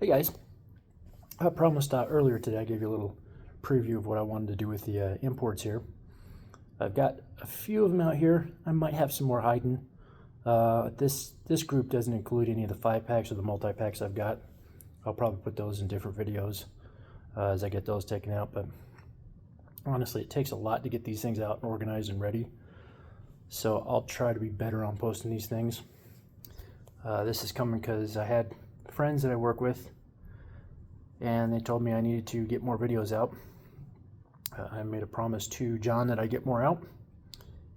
Hey guys, I promised earlier today I gave you a little preview of what I wanted to do with the imports here. I've got a few of them out here. I might have some more hiding. This group doesn't include any of the 5-packs or the multi-packs I've got. I'll probably put those in different videos as I get those taken out, but honestly it takes a lot to get these things out and organized and ready. So I'll try to be better on posting these things. This is coming because I had friends that I work with and they told me I needed to get more videos out. I made a promise to John that I get more out,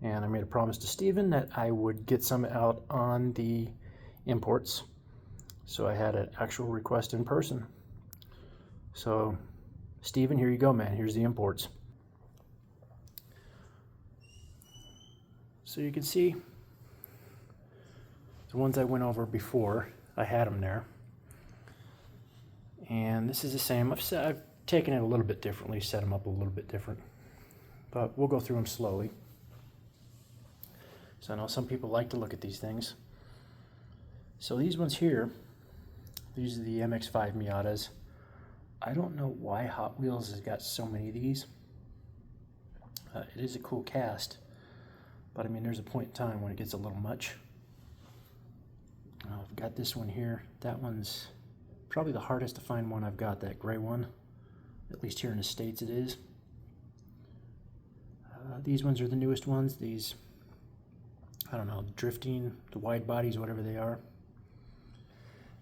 and I made a promise to Steven that I would get some out on the imports. So I had an actual request in person. So Steven, here you go, man. Here's the imports. So you can see the ones I went over before, I had them there. And this is the same. I've taken it a little bit differently, set them up a little bit different, but we'll go through them slowly. So I know some people like to look at these things. So these ones here, these are the MX-5 Miatas. I don't know why Hot Wheels has got so many of these. It is a cool cast, but I mean there's a point in time when it gets a little much. I've got this one here. That one's probably the hardest to find one I've got, that gray one. At least here in the States it is. These ones are the newest ones. These, I don't know, drifting, the wide bodies, whatever they are.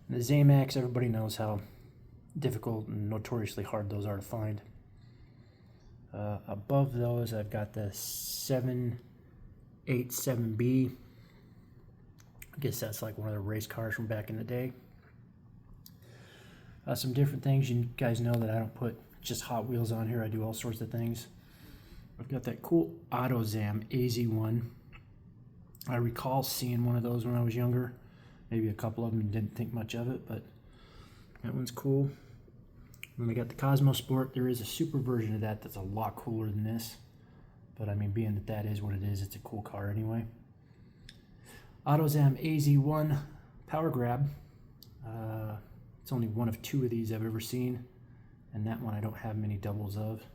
And the Zamax, everybody knows how difficult and notoriously hard those are to find. Above those I've got the 787B. I guess that's like one of the race cars from back in the day. Some different things. You guys know that I don't put just Hot Wheels on here. I do all sorts of things. I've got that cool AutoZam AZ1. I recall seeing one of those when I was younger. Maybe a couple of them, and didn't think much of it, but that one's cool. And we got the Cosmo Sport. There is a super version of that that's a lot cooler than this. But I mean, being that that is what it is, it's a cool car anyway. AutoZam AZ1 Power Grab. It's only one of two of these I've ever seen, and that one I don't have many doubles of.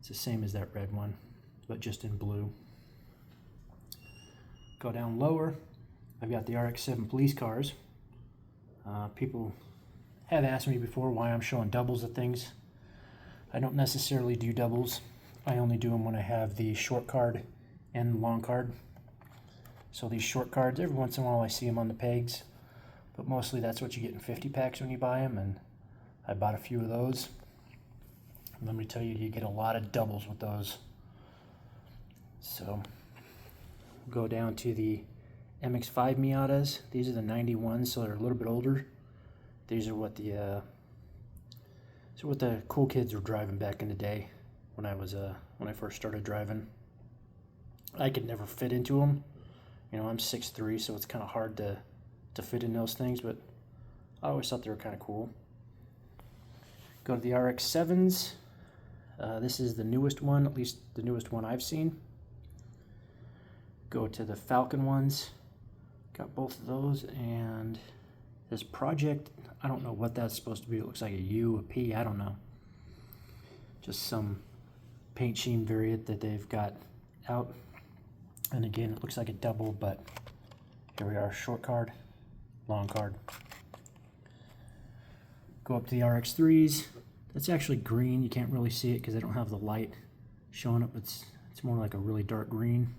It's the same as that red one, but just in blue. Go down lower, I've got the RX-7 police cars. People have asked me before why I'm showing doubles of things. I don't necessarily do doubles. I only do them when I have the short card and the long card. So these short cards, every once in a while I see them on the pegs, but mostly that's what you get in 50 packs when you buy them, and I bought a few of those. And let me tell you, you get a lot of doubles with those. So go down to the MX-5 Miatas. These are the 91s, so they're a little bit older. These are what the cool kids were driving back in the day when I first started driving. I could never fit into them. You know, I'm 6'3", so it's kind of hard to fit in those things, but I always thought they were kind of cool. Go to the RX-7s. This is the newest one, at least the newest one I've seen. Go to the Falcon ones. Got both of those, and this Project, I don't know what that's supposed to be. It looks like a U, a P, I don't know. Just some paint scheme variant that they've got out. And again, it looks like a double, but here we are, short card, long card. Go up to the RX-3s. That's actually green. You can't really see it because I don't have the light showing up. It's more like a really dark green.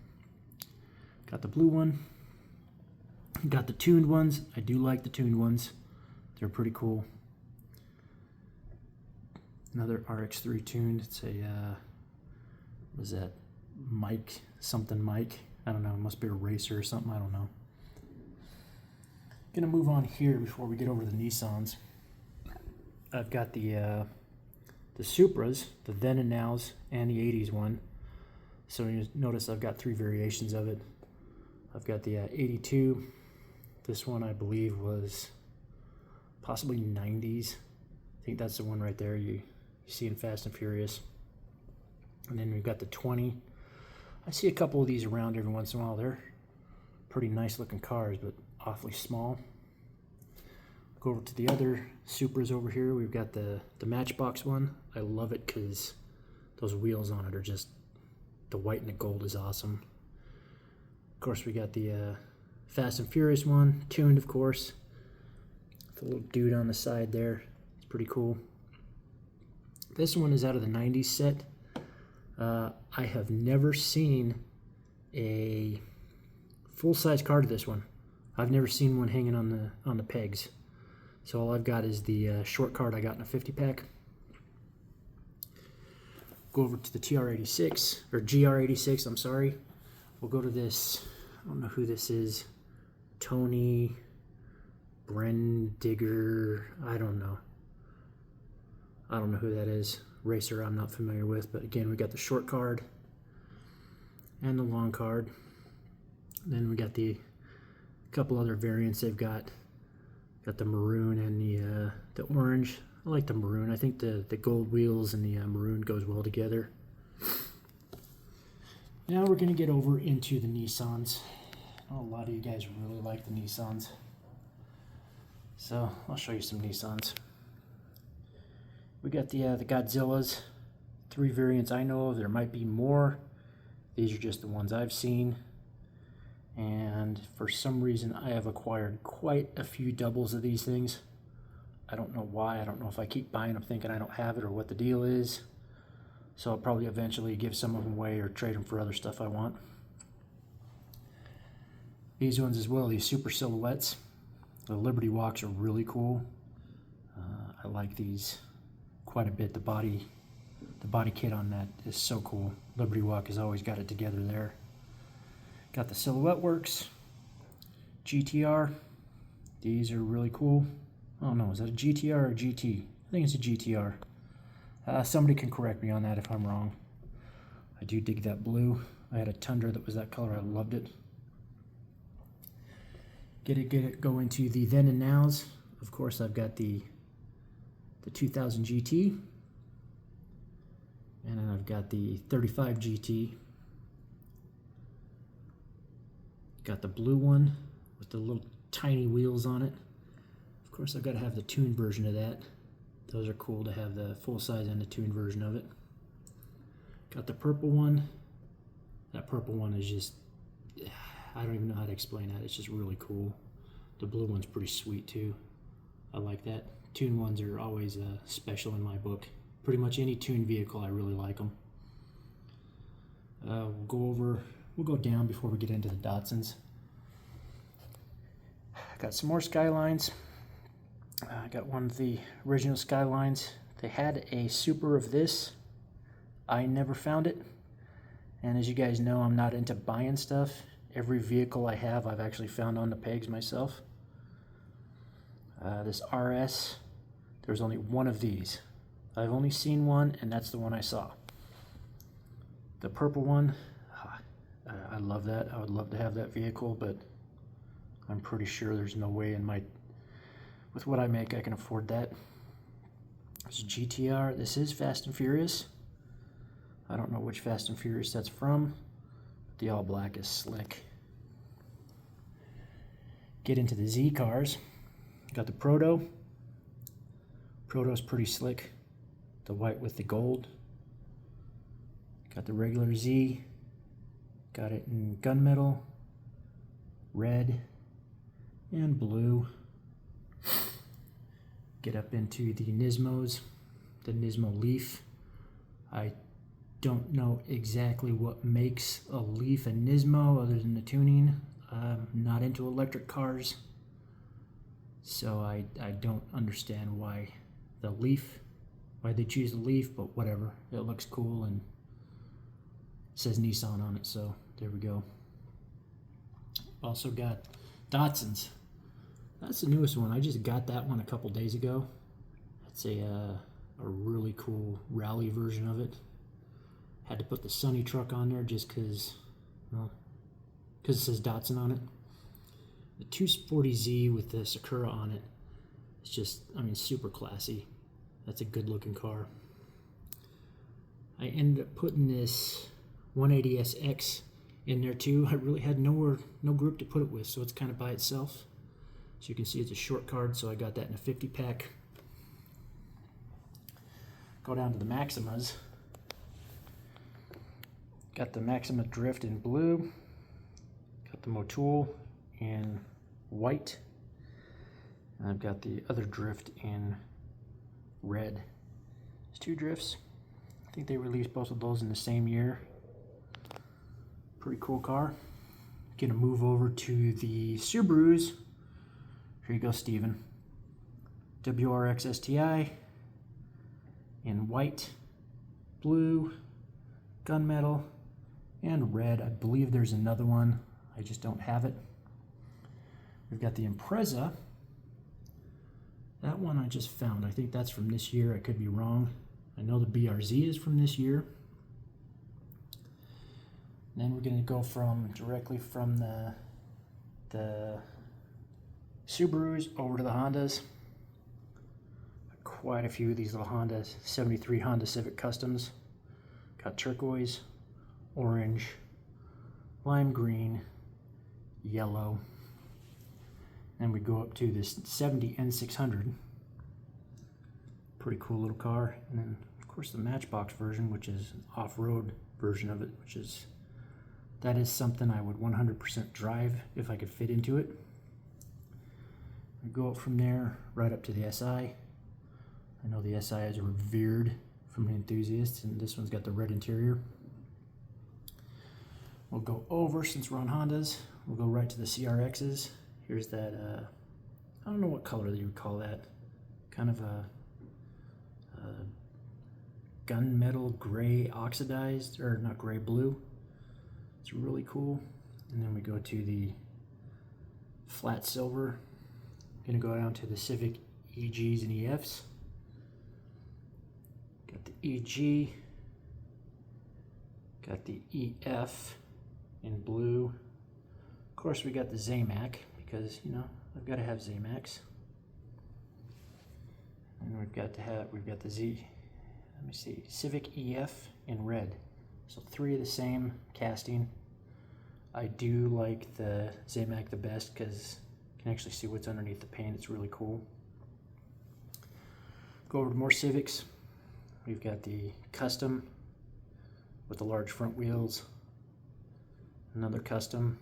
Got the blue one. Got the tuned ones. I do like the tuned ones. They're pretty cool. Another RX-3 tuned. It's a, what is that? Mike, something Mike. I don't know. It must be a racer or something. I don't know. Gonna move on here before we get over to the Nissans. I've got the Supras, the then and nows, and the 80s one. So you notice I've got three variations of it. I've got the 82. This one I believe was possibly 90s. I think that's the one right there you see in Fast and Furious. And then we've got the 20. I see a couple of these around every once in a while. They're pretty nice looking cars, but awfully small. Go over to the other Supras over here. We've got the Matchbox one. I love it because those wheels on it are just, the white and the gold is awesome. Of course, we got the Fast and Furious one, tuned of course. The little dude on the side there, it's pretty cool. This one is out of the 90s set. I have never seen a full-size card of this one. I've never seen one hanging on the pegs. So all I've got is the short card I got in a 50-pack. Go over to the TR86, or GR86, I'm sorry. We'll go to this, I don't know who this is. Tony Brendigger, I don't know. I don't know who that is. Racer I'm not familiar with, but again, we got the short card and the long card. Then we got the couple other variants they've got. Got the maroon and the orange. I like the maroon. I think the gold wheels and the maroon goes well together. Now we're going to get over into the Nissans. I know a lot of you guys really like the Nissans. So I'll show you some Nissans. We got the Godzillas, 3 variants I know of. There might be more. These are just the ones I've seen. And for some reason I have acquired quite a few doubles of these things. I don't know why. I don't know if I keep buying them thinking I don't have it or what the deal is. So I'll probably eventually give some of them away or trade them for other stuff I want. These ones as well, these super silhouettes. The Liberty Walks are really cool. I like these quite a bit. The body kit on that is so cool. Liberty Walk has always got it together there. Got the Silhouette Works, GTR. These are really cool. Oh no, is that a GTR or a GT? I think it's a GTR. Somebody can correct me on that if I'm wrong. I do dig that blue. I had a Tundra that was that color. I loved it. Get it. Go into the then and nows. Of course, I've got the 2000 GT, and then I've got the 35 GT. Got the blue one with the little tiny wheels on it. Of course, I've got to have the tuned version of that. Those are cool to have the full size and the tuned version of it. Got the purple one. That purple one is just, I don't even know how to explain that. It's just really cool. The blue one's pretty sweet too. I like that. Tuned ones are always special in my book. Pretty much any tuned vehicle, I really like them. We'll go down before we get into the Datsuns. I got some more Skylines. I got one of the original Skylines. They had a Super of this. I never found it. And as you guys know, I'm not into buying stuff. Every vehicle I have, I've actually found on the pegs myself. This RS, there's only one of these. I've only seen one, and that's the one I saw. The purple one, I love that. I would love to have that vehicle, but I'm pretty sure there's no way with what I make, I can afford that. This is GTR. This is Fast and Furious. I don't know which Fast and Furious that's from, but the all black is slick. Get into the Z cars. Got the Proto. Proto's pretty slick. The white with the gold. Got the regular Z. Got it in gunmetal, red, and blue. Get up into the Nismos, the Nismo Leaf. I don't know exactly what makes a Leaf a Nismo other than the tuning. I'm not into electric cars, so I don't understand why they choose the Leaf, but whatever. It looks cool and it says Nissan on it, so there we go. Also got Datsuns. That's the newest one. I just got that one a couple days ago. It's a really cool rally version of it. Had to put the Sunny truck on there just because it says Datsun on it. The 240Z with the Sakura on it. It's just, super classy. That's a good looking car. I ended up putting this 180SX in there too. I really had no group to put it with, so it's kind of by itself. So you can see it's a short card, so I got that in a 50 pack. Go down to the Maximas. Got the Maxima Drift in blue. Got the Motul in white. And I've got the other Drift in red. There's two Drifts. I think they released both of those in the same year. Pretty cool car. Gonna move over to the Subarus. Here you go, Steven. WRX STI in white, blue, gunmetal, and red. I believe there's another one. I just don't have it. We've got the Impreza. That one I just found. I think that's from this year. I could be wrong. I know the BRZ is from this year. And then we're going to go directly from the Subarus over to the Hondas. Quite a few of these little Hondas. 73 Honda Civic Customs. Got turquoise, orange, lime green, yellow. Then we go up to this 70 N600. Pretty cool little car. And then, of course, the Matchbox version, which is an off-road version of it, that is something I would 100% drive if I could fit into it. We go up from there right up to the SI. I know the SI is revered from the enthusiasts, and this one's got the red interior. We'll go over, since we're on Hondas, we'll go right to the CRXs. Here's that, I don't know what color you would call that. Kind of a gunmetal gray oxidized, or not gray, blue. It's really cool. And then we go to the flat silver. Gonna go down to the Civic EGs and EFs. Got the EG. Got the EF in blue. Of course, we got the Zamac because, you know, I've got to have Zamacs. And we've got the Civic EF in red. So 3 of the same casting. I do like the Zamac the best because you can actually see what's underneath the paint. It's really cool. Go over to more Civics. We've got the Custom with the large front wheels. Another Custom.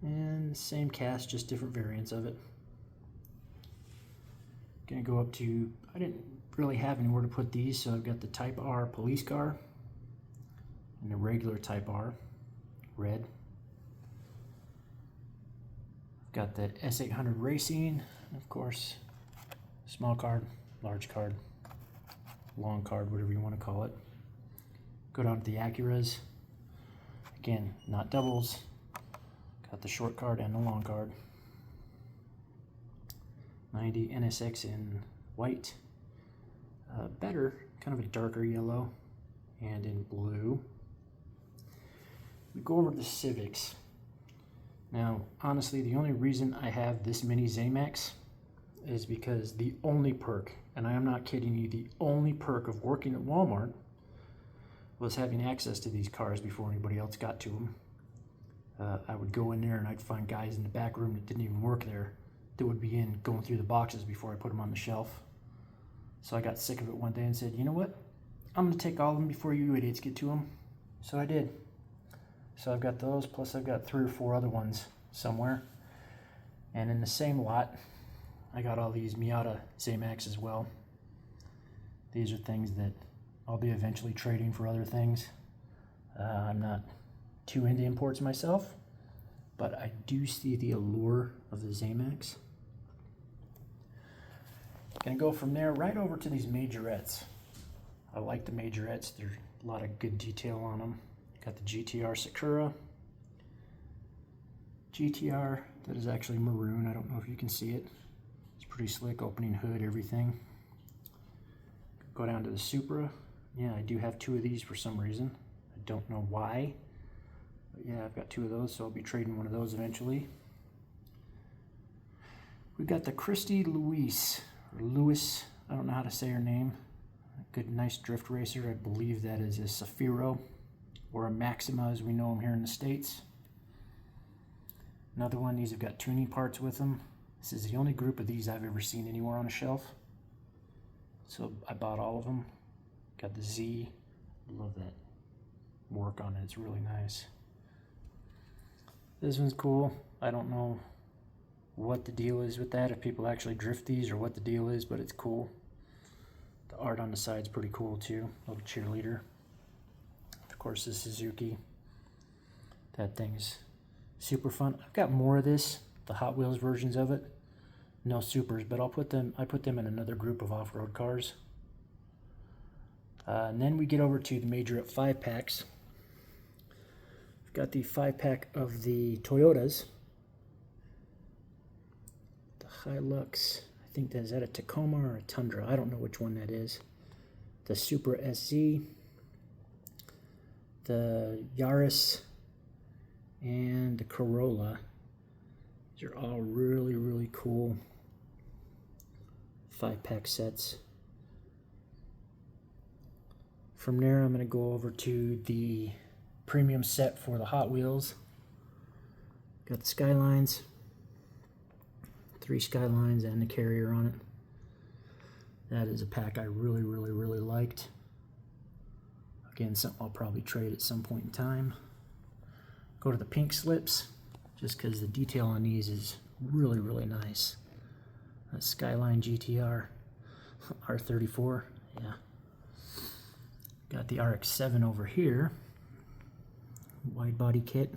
And the same cast, just different variants of it. Gonna go up to, I didn't really have anywhere to put these, so I've got the Type R police car and the regular Type R, red. I've got the S800 Racing, and of course, small card, large card, long card, whatever you want to call it. Go down to the Acuras. Again, not doubles. Got the short card and the long card. 90 NSX in white. Better, kind of a darker yellow, and in blue. We go over to the Civics. Now, honestly, the only reason I have this many Zamacs is because the only perk, and I am not kidding you, the only perk of working at Walmart was having access to these cars before anybody else got to them. I would go in there and I'd find guys in the back room that didn't even work there that would be in going through the boxes before I put them on the shelf. So I got sick of it one day and said, you know what? I'm going to take all of them before you idiots get to them. So I did. So I've got those, plus I've got 3 or 4 other ones somewhere. And in the same lot, I got all these Miata Zamacs as well. These are things that I'll be eventually trading for other things. I'm not too into imports myself, but I do see the allure of the Zamacs. Gonna go from there right over to these Majorettes. I like the Majorettes. There's a lot of good detail on them. Got the GTR Sakura. GTR, that is actually maroon. I don't know if you can see it. It's pretty slick, opening hood, everything. Go down to the Supra. Yeah, I do have 2 of these for some reason. I don't know why. But yeah, I've got 2 of those, so I'll be trading one of those eventually. We've got the Christy Lewis, I don't know how to say her name. A good, nice drift racer. I believe that is a Safiro, or a Maxima as we know them here in the States. Another one, these have got tuning parts with them. This is the only group of these I've ever seen anywhere on a shelf. So I bought all of them. Got the Z. Love that work on it. It's really nice. This one's cool. I don't know what the deal is with that, if people actually drift these or what the deal is, but it's cool. The art on the side's pretty cool too. Little cheerleader. Of course, the Suzuki. That thing's super fun. I've got more of this, the Hot Wheels versions of it. No supers, but I put them in another group of off-road cars. And then we get over to the Majorette 5-packs. I've got the 5-pack of the Toyotas. The Hilux, I think is that a Tacoma or a Tundra? I don't know which one that is. The Super SZ. The Yaris. And the Corolla. These are all really, really cool 5-pack sets. From there, I'm going to go over to the premium set for the Hot Wheels. Got the Skylines, 3 Skylines and the Carrier on it. That is a pack I really, really, really liked. Again, something I'll probably trade at some point in time. Go to the pink slips, just because the detail on these is really, really nice. Skyline GTR R34, yeah. Got the RX-7 over here, wide body kit.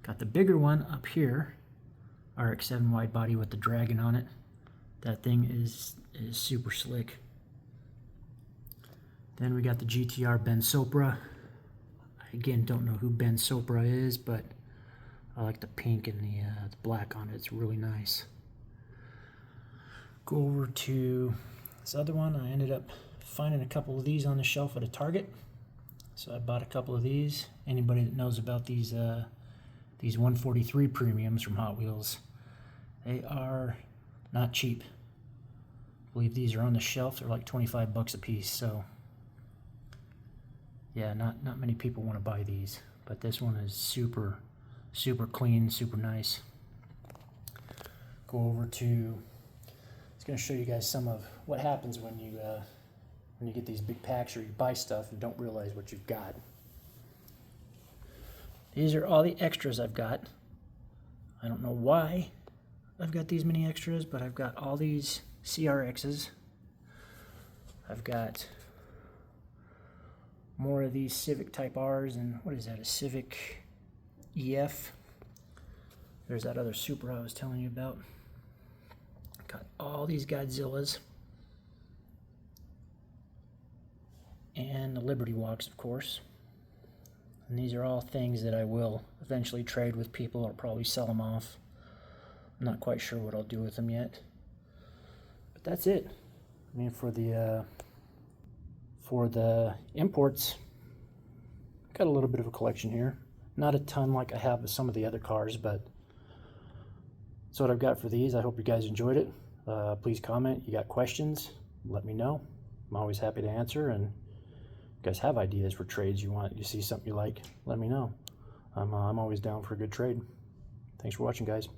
Got the bigger one up here, RX-7 wide body with the dragon on it. That thing is super slick. Then we got the GTR Ben Sopra. I again don't know who Ben Sopra is, but I like the pink and the black on it. It's really nice. Go over to this other one. I ended up finding a couple of these on the shelf at a Target, so I bought a couple of these. Anybody that knows about these 143 premiums from Hot Wheels, they are not cheap. I believe these are on the shelf. They're like 25 bucks a piece. So yeah, not many people want to buy these, but this one is super clean, super nice. Go over to, it's going to show you guys some of what happens when you get these big packs or you buy stuff and don't realize what you've got. These are all the extras I've got. I don't know why I've got these many extras, but I've got all these CRXs. I've got more of these Civic Type Rs, and what is that, a Civic EF? There's that other Super I was telling you about. Got all these Godzillas. And the Liberty Walks, of course. And these are all things that I will eventually trade with people or probably sell them off. I'm not quite sure what I'll do with them yet. But that's it. I mean, for the imports, got a little bit of a collection here. Not a ton like I have with some of the other cars, but that's what I've got for these. I hope you guys enjoyed it. Please comment. You got questions, let me know. I'm always happy to answer, and if you guys have ideas for trades you see something you like, let me know. I'm always down for a good trade. Thanks for watching, guys.